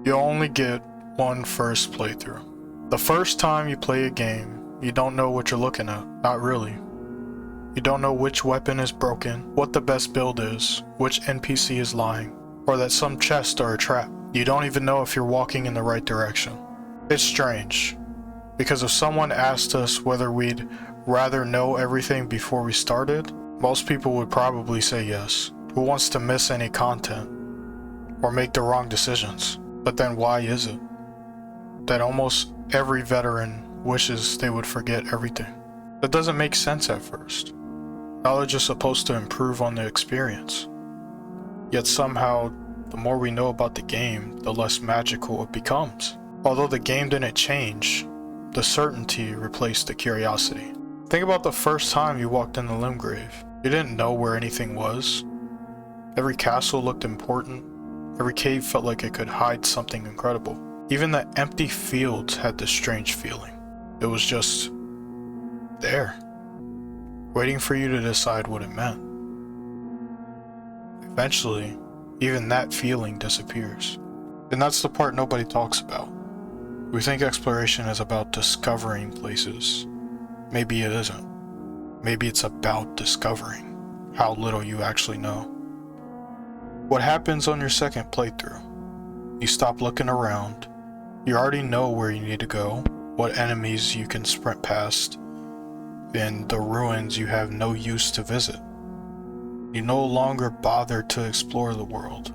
You only get one first playthrough. The first time you play a game, you don't know what you're looking at. Not really. You don't know which weapon is broken, what the best build is, which NPC is lying, or that some chests are a trap. You don't even know if you're walking in the right direction. It's strange, because if someone asked us whether we'd rather know everything before we started, most people would probably say yes. Who wants to miss any content or make the wrong decisions? But then why is it that almost every veteran wishes they would forget everything? That doesn't make sense at first. Knowledge is supposed to improve on the experience. Yet somehow, the more we know about the game, the less magical it becomes. Although the game didn't change, the certainty replaced the curiosity. Think about the first time you walked in the Limgrave. You didn't know where anything was. Every castle looked important. Every cave felt like it could hide something incredible. Even the empty fields had this strange feeling. It was just there, waiting for you to decide what it meant. Eventually, even that feeling disappears. And that's the part nobody talks about. We think exploration is about discovering places. Maybe it isn't. Maybe it's about discovering how little you actually know. What happens on your second playthrough? You stop looking around. You already know where you need to go, what enemies you can sprint past, and the ruins you have no use to visit. You no longer bother to explore the world.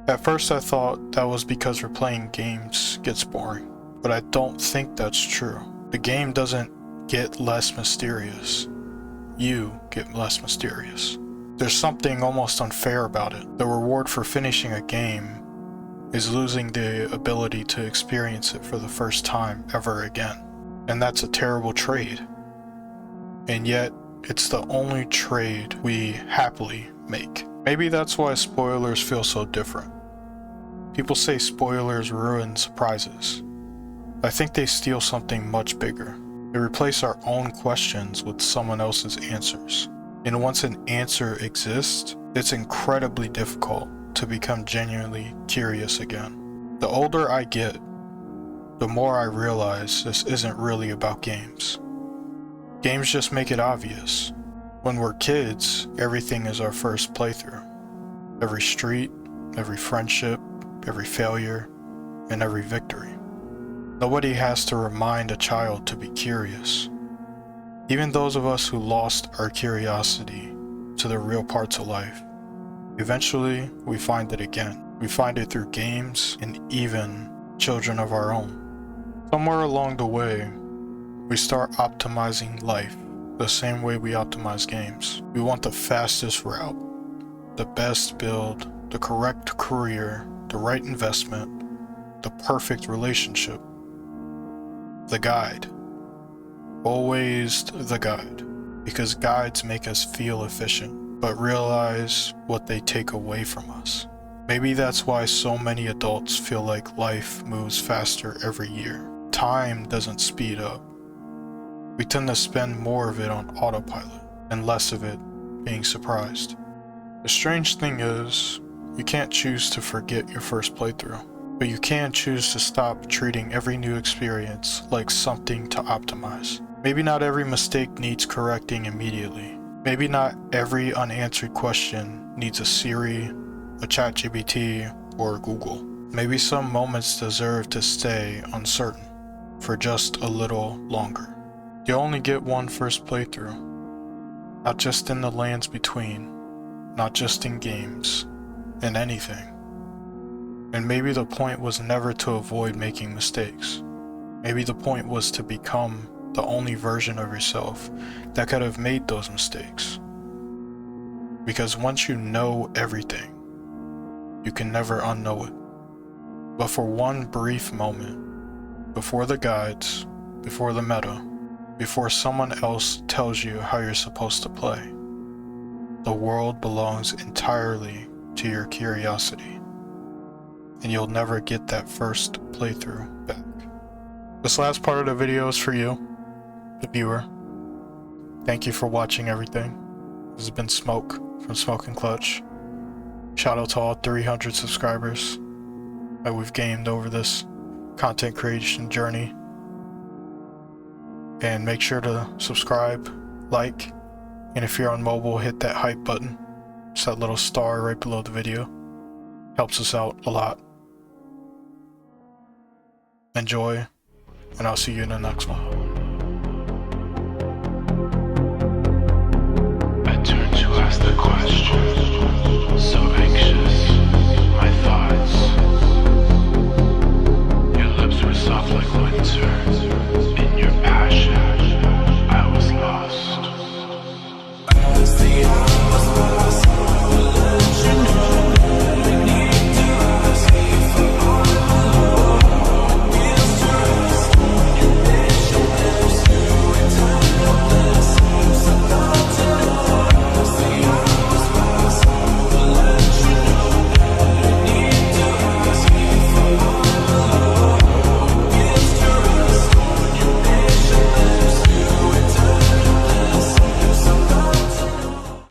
At first I thought that was because replaying games gets boring, but I don't think that's true. The game doesn't get less mysterious. You get less mysterious. There's something almost unfair about it. The reward for finishing a game is losing the ability to experience it for the first time ever again. And that's a terrible trade. And yet, it's the only trade we happily make. Maybe that's why spoilers feel so different. People say spoilers ruin surprises. I think they steal something much bigger. They replace our own questions with someone else's answers. And once an answer exists, it's incredibly difficult to become genuinely curious again. The older I get, the more I realize this isn't really about games. Games just make it obvious. When we're kids, everything is our first playthrough. Every street, every friendship, every failure, and every victory. Nobody has to remind a child to be curious. Even those of us who lost our curiosity to the real parts of life, eventually we find it again. We find it through games and even children of our own. Somewhere along the way, we start optimizing life the same way we optimize games. We want the fastest route, the best build, the correct career, the right investment, the perfect relationship. The guide. Always the guide. Because guides make us feel efficient, but realize what they take away from us. Maybe that's why so many adults feel like life moves faster every year. Time doesn't speed up. We tend to spend more of it on autopilot and less of it being surprised. The strange thing is, you can't choose to forget your first playthrough, but you can choose to stop treating every new experience like something to optimize. Maybe not every mistake needs correcting immediately. Maybe not every unanswered question needs a Siri, a ChatGPT, or a Google. Maybe some moments deserve to stay uncertain for just a little longer. You only get one first playthrough, not just in the lands between, not just in games, in anything. And maybe the point was never to avoid making mistakes. Maybe the point was to become the only version of yourself that could have made those mistakes. Because once you know everything, you can never unknow it. But for one brief moment, before the guides, before the meta, before someone else tells you how you're supposed to play, the world belongs entirely to your curiosity, and you'll never get that first playthrough back. This last part of the video is for you, the viewer. Thank you for watching everything. This has been Smoke from Smoke and Clutch. Shout out to all 300 subscribers. that we've gained over this content creation journey. And make sure to subscribe, like, and if you're on mobile, hit that hype button. It's that little star right below the video. Helps us out a lot. Enjoy, and I'll see you in the next one.